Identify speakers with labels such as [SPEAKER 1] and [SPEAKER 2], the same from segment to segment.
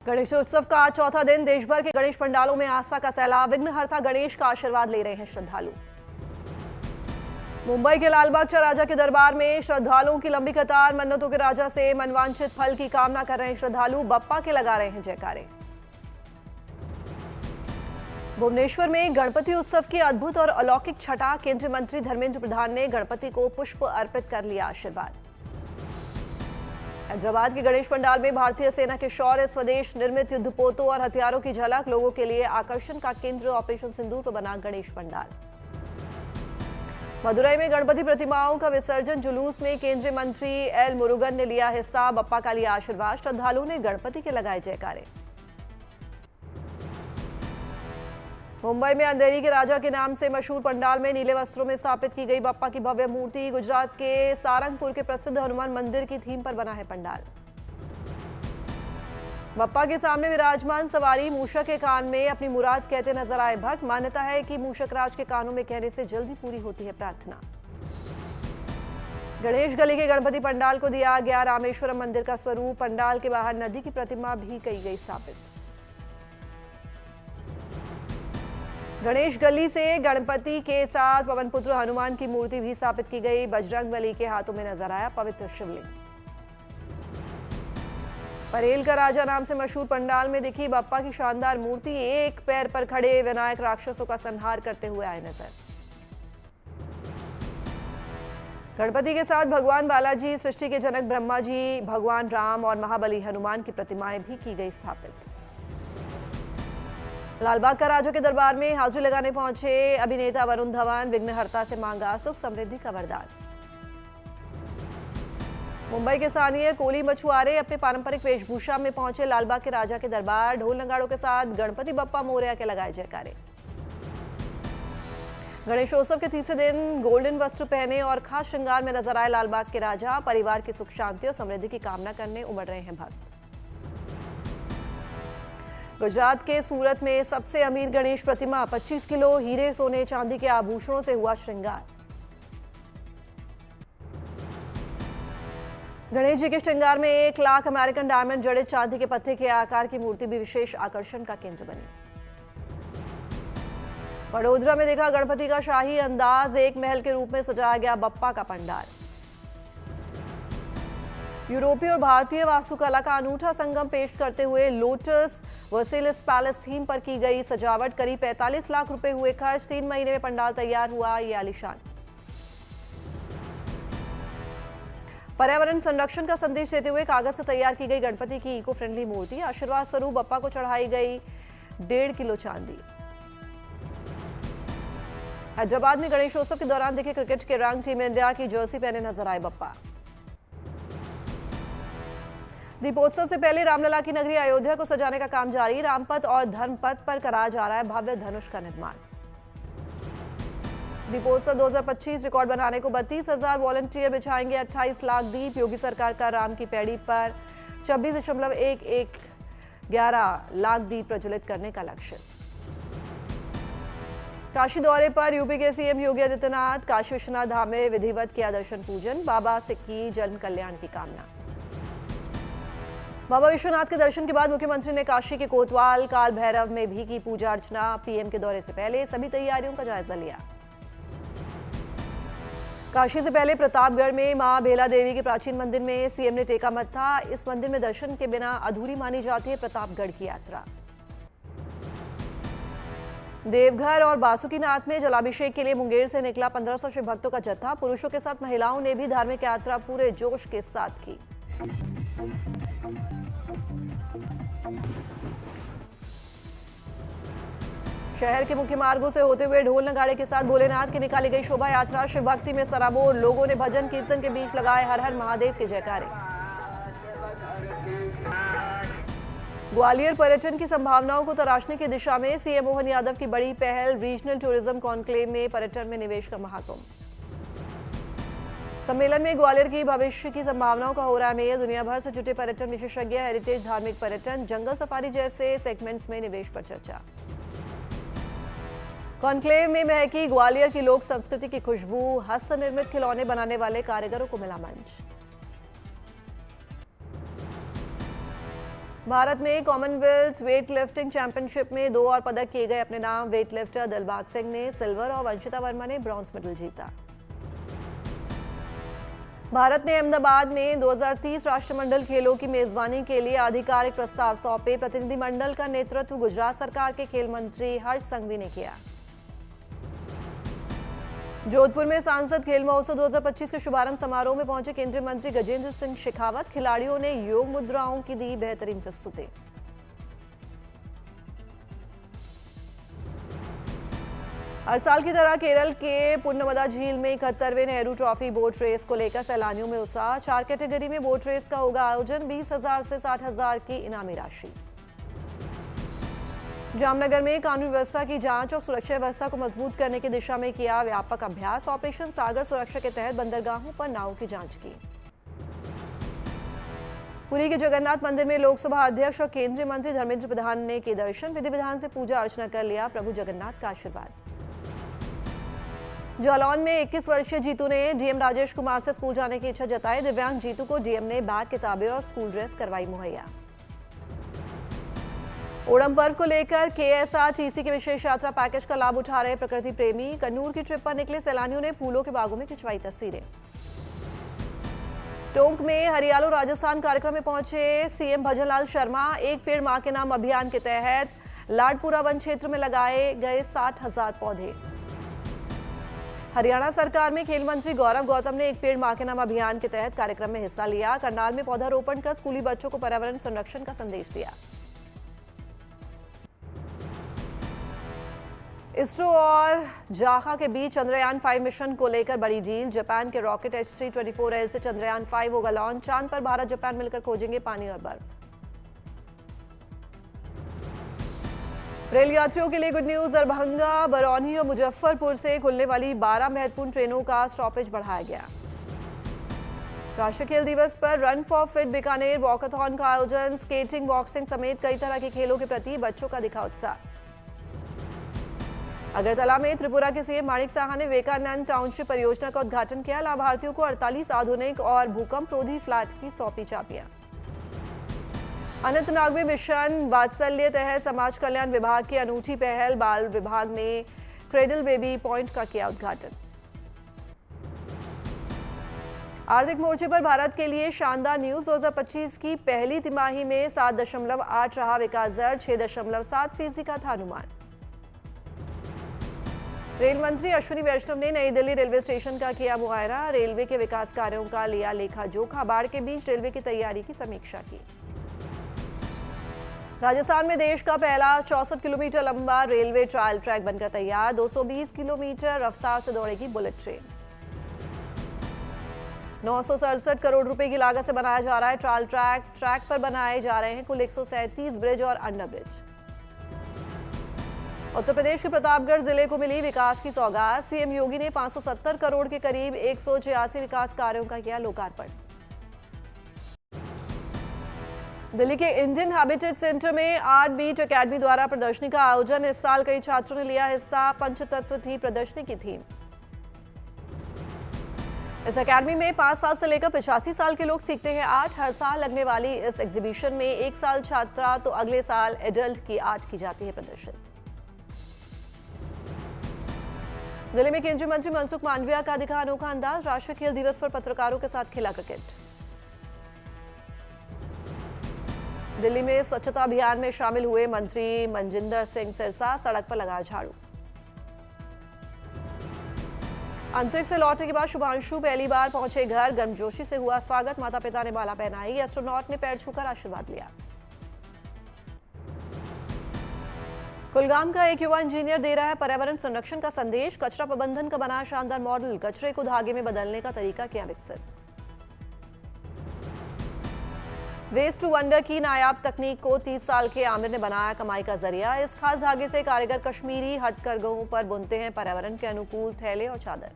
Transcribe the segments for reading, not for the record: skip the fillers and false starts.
[SPEAKER 1] गणेशोत्सव का आज चौथा दिन। देश भर के गणेश पंडालों में आस्था का सैलाब। विघ्नहर्ता गणेश का आशीर्वाद ले रहे हैं श्रद्धालु। मुंबई के लालबाग राजा के दरबार में श्रद्धालुओं की लंबी कतार। मन्नतों के राजा से मनवांछित फल की कामना कर रहे हैं श्रद्धालु। बप्पा के लगा रहे हैं जयकारे। भुवनेश्वर में गणपति उत्सव की अद्भुत और अलौकिक छटा। केंद्रीय मंत्री धर्मेंद्र प्रधान ने गणपति को पुष्प अर्पित कर लिया आशीर्वाद। हैदराबाद के गणेश पंडाल में भारतीय सेना के शौर्य, स्वदेश निर्मित युद्धपोतों और हथियारों की झलक। लोगों के लिए आकर्षण का केंद्र ऑपरेशन सिंदूर पर बना गणेश पंडाल। मदुरई में गणपति प्रतिमाओं का विसर्जन जुलूस में केंद्रीय मंत्री एल मुरुगन ने लिया हिस्सा। बप्पा का लिया आशीर्वाद। श्रद्धालुओं ने गणपति के लगाए जयकारे। मुंबई में अंधेरी के राजा के नाम से मशहूर पंडाल में नीले वस्त्रों में स्थापित की गई बप्पा की भव्य मूर्ति। गुजरात के सारंगपुर के प्रसिद्ध हनुमान मंदिर की थीम पर बना है पंडाल। बप्पा के सामने विराजमान सवारी मूषक के कान में अपनी मुराद कहते नजर आए भक्त। मान्यता है कि मूषक राज के कानों में कहने से जल्दी पूरी होती है प्रार्थना। गणेश गली के गणपति पंडाल को दिया गया रामेश्वरम मंदिर का स्वरूप। पंडाल के बाहर नदी की प्रतिमा भी की गई स्थापित। गणेश गली से गणपति के साथ पवनपुत्र हनुमान की मूर्ति भी स्थापित की गई। बजरंगबली के हाथों में नजर आया पवित्र शिवलिंग। परेल का राजा नाम से मशहूर पंडाल में दिखी बप्पा की शानदार मूर्ति। एक पैर पर खड़े विनायक राक्षसों का संहार करते हुए आए नजर। गणपति के साथ भगवान बालाजी, सृष्टि के जनक ब्रह्मा जी, भगवान राम और महाबली हनुमान की प्रतिमाएं भी की गई स्थापित। लालबाग का राजा के दरबार में हाजिरी लगाने पहुंचे अभिनेता वरुण धवन। विघ्नहर्ता से मांगा सुख समृद्धि का वरदान। मुंबई के स्थानीय कोली मछुआरे अपने पारंपरिक वेशभूषा में पहुंचे लालबाग के राजा के दरबार। ढोल नगाड़ों के साथ गणपति बप्पा मोरया के लगाए जयकारे। गणेशोत्सव के तीसरे दिन गोल्डन वस्त्र पहने और खास श्रृंगार में नजर आए लालबाग के राजा। परिवार की सुख शांति और समृद्धि की कामना करने उमड़ रहे हैं भक्त। गुजरात के सूरत में सबसे अमीर गणेश प्रतिमा 25 किलो हीरे, सोने, चांदी के आभूषणों से हुआ श्रृंगार। गणेश जी के श्रृंगार में 1 लाख अमेरिकन डायमंड जड़े चांदी के पत्ते के आकार की मूर्ति भी विशेष आकर्षण का केंद्र बनी। वडोदरा में देखा गणपति का शाही अंदाज। एक महल के रूप में सजाया गया बप्पा का पंडाल। यूरोपीय और भारतीय वास्तुकला का अनूठा संगम पेश करते हुए लोटस वर्सेलिस पैलेस थीम पर की गई सजावट। करीब 45 लाख रुपए हुए खर्च। 3 महीने में पंडाल तैयार हुआ ये आलीशान। पर्यावरण संरक्षण का संदेश देते हुए कागज से तैयार की गई गणपति की इको फ्रेंडली मूर्ति। आशीर्वाद स्वरूप बप्पा को चढ़ाई गई 1.5 किलो चांदी। हैदराबाद में गणेशोत्सव के दौरान दिखे क्रिकेट के रंग। टीम इंडिया की जर्सी पहने नजर आए बप्पा। दीपोत्सव से पहले रामलला की नगरी अयोध्या को सजाने का काम जारी। रामपथ और धर्मपथ पर कराया जा रहा है भव्य धनुष का निर्माण। दीपोत्सव 2025 रिकॉर्ड बनाने को 32,000 वॉलंटियर बिछाएंगे 28 लाख दीप। योगी सरकार का राम की पैड़ी पर 26.11 लाख दीप प्रज्वलित करने का लक्ष्य। काशी दौरे पर यूपी के सीएम योगी आदित्यनाथ। काशी विश्वनाथ धाम में विधिवत किया दर्शन पूजन। बाबा से की जन कल्याण की कामना। बाबा विश्वनाथ के दर्शन के बाद मुख्यमंत्री ने काशी के कोतवाल काल भैरव में भी की पूजा अर्चना। पीएम के दौरे से पहले सभी तैयारियों का जायजा लिया। काशी से पहले प्रतापगढ़ में मां बेला देवी के प्राचीन मंदिर में सीएम ने टेका मत्था। इस मंदिर में दर्शन के बिना अधूरी मानी जाती है प्रतापगढ़ की यात्रा। देवघर और बासुकीनाथ में जलाभिषेक के लिए मुंगेर से निकला 1500 शिव भक्तों का जत्था। पुरुषों के साथ महिलाओं ने भी धार्मिक यात्रा पूरे जोश के साथ की। शहर के मुख्य मार्गों से होते हुए ढोल नगाड़े के साथ भोलेनाथ की निकाली गई शोभा यात्रा। शिव भक्ति में सराबोर। लोगों ने भजन कीर्तन के बीच लगाए हर हर महादेव के जयकारे। ग्वालियर पर्यटन की संभावनाओं को तराशने की दिशा में सीएम मोहन यादव की बड़ी पहल। रीजनल टूरिज्म कॉन्क्लेव में पर्यटन में निवेश का महाकुंभ। सम्मेलन में ग्वालियर की भविष्य की संभावनाओं का हो रहा है मेल। दुनिया भर से जुटे पर्यटन विशेषज्ञ, हेरिटेज, धार्मिक पर्यटन, जंगल सफारी जैसे सेगमेंट्स में निवेश पर चर्चा। कॉन्क्लेव में महकी ग्वालियर की लोक संस्कृति की खुशबू। हस्तनिर्मित खिलौने बनाने वाले कारीगरों को मिला मंच। भारत में कॉमनवेल्थ वेट लिफ्टिंग चैंपियनशिप में 2 और पदक किए गए अपने नाम। वेट लिफ्टर दिलबाग सिंह ने सिल्वर और वंशिता वर्मा ने ब्रॉन्ज मेडल जीता। भारत ने अहमदाबाद में 2030 राष्ट्रमंडल खेलों की मेजबानी के लिए आधिकारिक प्रस्ताव सौंपे। प्रतिनिधिमंडल का नेतृत्व गुजरात सरकार के खेल मंत्री हर्ष संघवी ने किया। जोधपुर में सांसद खेल महोत्सव 2025 के शुभारंभ समारोह में पहुंचे केंद्रीय मंत्री गजेंद्र सिंह शेखावत। खिलाड़ियों ने योग मुद्राओं की दी बेहतरीन प्रस्तुति। हर साल की तरह केरल के पुन्नमदा झील में 71वें नेहरू ट्रॉफी बोट रेस को लेकर सैलानियों में उत्साह। 4 कैटेगरी में बोट रेस का होगा आयोजन। 20,000 से 60,000 की इनामी राशि। जामनगर में कानून व्यवस्था की जांच और सुरक्षा व्यवस्था को मजबूत करने की दिशा में किया व्यापक अभ्यास। ऑपरेशन सागर सुरक्षा के तहत बंदरगाहों पर नावों की जांच की। पुरी के जगन्नाथ मंदिर में लोकसभा अध्यक्ष और केंद्रीय मंत्री धर्मेंद्र प्रधान ने किए दर्शन। विधि विधान से पूजा अर्चना कर लिया प्रभु जगन्नाथ का आशीर्वाद। जालौन में 21 वर्षीय जीतू ने डीएम राजेश कुमार से स्कूल जाने की इच्छा जताई। दिव्यांग जीतू को डीएम ने बैग, किताबें और स्कूल ड्रेस करवाई मुहैया। ओणम पर्व को लेकर केएसआरटीसी के विशेष यात्रा पैकेज का लाभ उठा रहे प्रकृति प्रेमी। कन्नूर की ट्रिप पर निकले सैलानियों ने फूलों के बागों में खिंचवाई तस्वीरें। टोंक में हरियालो राजस्थान कार्यक्रम में पहुंचे सीएम भजनलाल शर्मा। एक पेड़ मां के नाम अभियान के तहत लाडपुरा वन क्षेत्र में लगाए गए 60,000 पौधे। हरियाणा सरकार में खेल मंत्री गौरव गौतम ने एक पेड़ मां के नाम अभियान के तहत कार्यक्रम में हिस्सा लिया। करनाल में पौधारोपण कर स्कूली बच्चों को पर्यावरण संरक्षण का संदेश दिया। इसरो और जाखा के बीच चंद्रयान 5 मिशन को लेकर बड़ी डील। जापान के रॉकेट H324L से चंद्रयान 5 होगा लॉन्च। चांद पर भारत जापान मिलकर खोजेंगे पानी और बर्फ। रेल यात्रियों के लिए गुड न्यूज। दरभंगा, बरौनी और मुजफ्फरपुर से खुलने वाली 12 महत्वपूर्ण ट्रेनों का स्टॉपेज बढ़ाया गया। राष्ट्रीय खेल दिवस पर run for fit Bikaner walkathon का आयोजन। स्केटिंग, बॉक्सिंग समेत कई तरह के खेलों के प्रति बच्चों का दिखा उत्साह। अगरतला में त्रिपुरा के सीएम माणिक साहा ने विवेकानंद टाउनशिप परियोजना का उद्घाटन किया। लाभार्थियों को 48 आधुनिक और भूकंप रोधी फ्लैट की सौंपी चाबियां। अनंतनाग में मिशन वात्सल्य तहत समाज कल्याण विभाग की अनूठी पहल। बाल विभाग ने क्रेडल बेबी पॉइंट का किया उद्घाटन। आर्थिक मोर्चे पर भारत के लिए शानदार न्यूज। 2025 की पहली तिमाही में 7.8 रहा विकास दर। 6.7% का था अनुमान। रेल मंत्री अश्विनी वैष्णव ने नई दिल्ली रेलवे स्टेशन का किया मुआयना। रेलवे के विकास कार्यों का लिया लेखा जोखा। बाढ़ के बीच रेलवे की तैयारी की समीक्षा की। राजस्थान में देश का पहला 64 किलोमीटर लंबा रेलवे ट्रायल ट्रैक बनकर तैयार। 220 किलोमीटर रफ्तार से दौड़ेगी बुलेट ट्रेन। 967 करोड़ रुपए की लागत से बनाया जा रहा है ट्रायल ट्रैक। ट्रैक पर बनाए जा रहे हैं कुल 137 ब्रिज और अंडर ब्रिज। उत्तर प्रदेश के प्रतापगढ़ जिले को मिली विकास की सौगात। सीएम योगी ने 570 करोड़ के करीब 186 विकास कार्यों का किया लोकार्पण। दिल्ली के इंडियन हैबिटेट सेंटर में आर्ट बीट अकेडमी द्वारा प्रदर्शनी का आयोजन। इस साल कई छात्रों ने लिया हिस्सा। पंचतत्व थी प्रदर्शनी की थीम। इस अकेडमी में 5 साल से लेकर 85 साल के लोग सीखते हैं आर्ट। हर साल लगने वाली इस एग्जीबिशन में 1 साल छात्रा तो अगले साल एडल्ट की आर्ट की जाती है प्रदर्शन। दिल्ली में केंद्रीय मंत्री मनसुख मांडविया का दिखा अनोखा अंदाज। राष्ट्रीय खेल दिवस पर पत्रकारों के साथ खेला क्रिकेट। दिल्ली में स्वच्छता अभियान में शामिल हुए मंत्री मनजिंदर सिंह सिरसा। सड़क पर लगाया झाड़ू। अंतरिक्ष से लौटने के बाद शुभांशु पहली बार पहुंचे घर। गर्मजोशी से हुआ स्वागत। माता पिता ने माला पहनाई। एस्ट्रोनॉट ने पैर छूकर आशीर्वाद लिया। कुलगाम का एक युवा इंजीनियर दे रहा है पर्यावरण संरक्षण का संदेश। कचरा प्रबंधन का बना शानदार मॉडल। कचरे को धागे में बदलने का तरीका किया विकसित। वेस्ट टू वंडर की नायाब तकनीक को 30 साल के आमिर ने बनाया कमाई का जरिया। इस खास धागे से कारीगर कश्मीरी हथकरघों पर बुनते हैं पर्यावरण के अनुकूल थैले और चादर।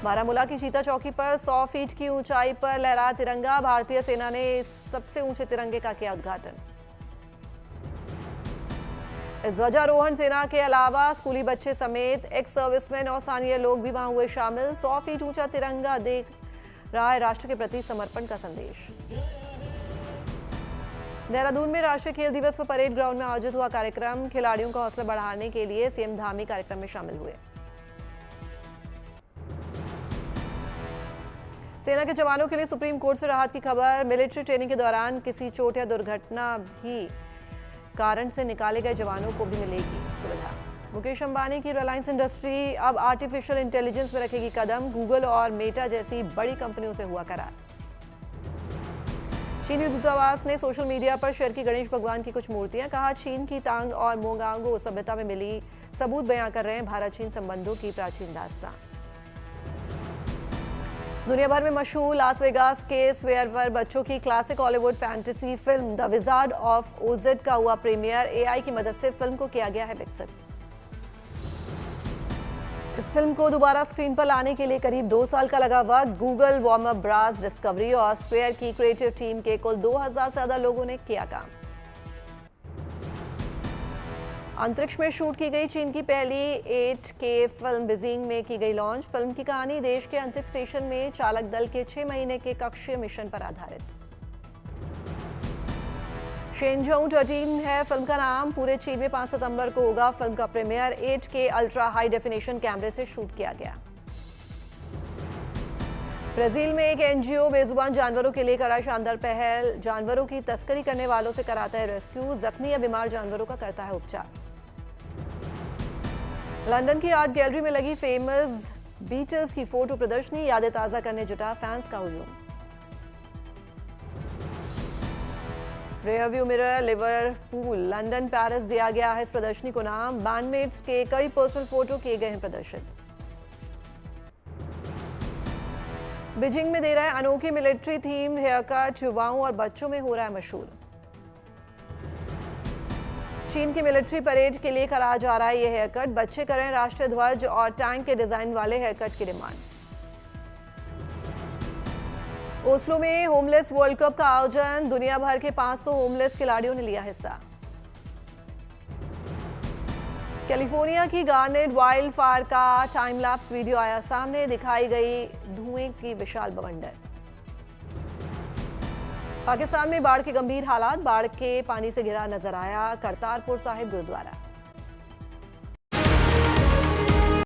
[SPEAKER 1] बारामूला की चीता चौकी पर 100 फीट की ऊंचाई पर लहरा तिरंगा। भारतीय सेना ने सबसे ऊंचे तिरंगे का किया उद्घाटन। इस ध्वजारोहण सेना के अलावा स्कूली बच्चे समेत एक्स सर्विसमैन और स्थानीय लोग भी वहां हुए शामिल। 100 फीट ऊंचा तिरंगा देख रहा है राष्ट्र के प्रति समर्पण का संदेश। देहरादून में राष्ट्रीय खेल दिवस पर परेड ग्राउंड में आयोजित हुआ कार्यक्रम। खिलाड़ियों का हौसला बढ़ाने के लिए सीएम धामी कार्यक्रम में शामिल हुए। सेना के जवानों के लिए सुप्रीम कोर्ट से राहत की खबर। मिलिट्री ट्रेनिंग के दौरान किसी चोट या दुर्घटना भी कारण से निकाले गए जवानों को भी मिलेगी सुविधा। मुकेश अंबानी की रिलायंस इंडस्ट्री अब आर्टिफिशियल इंटेलिजेंस में रखेगी कदम। गूगल और मेटा जैसी बड़ी कंपनियों से हुआ करार। चीनी दूतावास ने सोशल मीडिया पर शेयर की गणेश भगवान की कुछ मूर्तियां। कहा, चीन की तांग और मोगांगो सभ्यता में मिली सबूत बयां कर रहे हैं भारत चीन संबंधों की प्राचीन दास्तां। दुनिया भर में मशहूर लास वेगास के स्फीयर पर बच्चों की classic Hollywood fantasy film the wizard of ओज का हुआ प्रीमियर। एआई की मदद से फिल्म को किया गया है विकसित। इस फिल्म को दोबारा स्क्रीन पर लाने के लिए करीब 2 साल का लगा वक्त। गूगल, वार्मअप, ब्रास, डिस्कवरी और स्क्वायर की क्रिएटिव टीम के कुल 2000 से ज्यादा लोगों ने किया काम। अंतरिक्ष में शूट की गई चीन की पहली 8K फिल्म बीजिंग में की गई लॉन्च। फिल्म की कहानी देश के अंतरिक्ष स्टेशन में चालक दल के 6 महीने के कक्षीय मिशन पर आधारित। शेनझोउ 13 है फिल्म का नाम। पूरे चीन में 5 सितंबर को होगा फिल्म का premiere. 8K ultra high definition कैमरे से शूट किया गया। ब्राजील में एक एनजीओ बेजुबान जानवरों के लिए करा शानदार पहल। जानवरों की तस्करी करने वालों से कराता है रेस्क्यू। जख्मी या बीमार जानवरों का करता है उपचार। लंदन की आर्ट गैलरी में लगी फेमस बीटल्स की फोटो प्रदर्शनी। यादें ताजा करने जुटा फैंस का हुजूम। Rearview mirror Liverpool, London, Paris दिया गया है इस प्रदर्शनी को नाम। बैंडमेट्स के कई पर्सनल फोटो किए गए हैं प्रदर्शित। बीजिंग में दे रहा है अनोखी मिलिट्री थीम हेयर कट। युवाओं और बच्चों में हो रहा है मशहूर। चीन की मिलिट्री परेड के लिए कराया जा रहा है ये हेयर कट। बच्चे करें राष्ट्रीय ध्वज और टैंक के डिजाइन वाले हेयर कट की डिमांड। ओस्लो में होमलेस वर्ल्ड कप का आयोजन। दुनिया भर के 500 होमलेस खिलाड़ियों ने लिया हिस्सा। कैलिफोर्निया की गार्नेट वाइल्ड फायर का टाइम लैप्स वीडियो आया सामने। दिखाई गई धुएं की विशाल बवंडर। पाकिस्तान में बाढ़ के गंभीर हालात। बाढ़ के पानी से घिरा नजर आया करतारपुर साहिब गुरुद्वारा।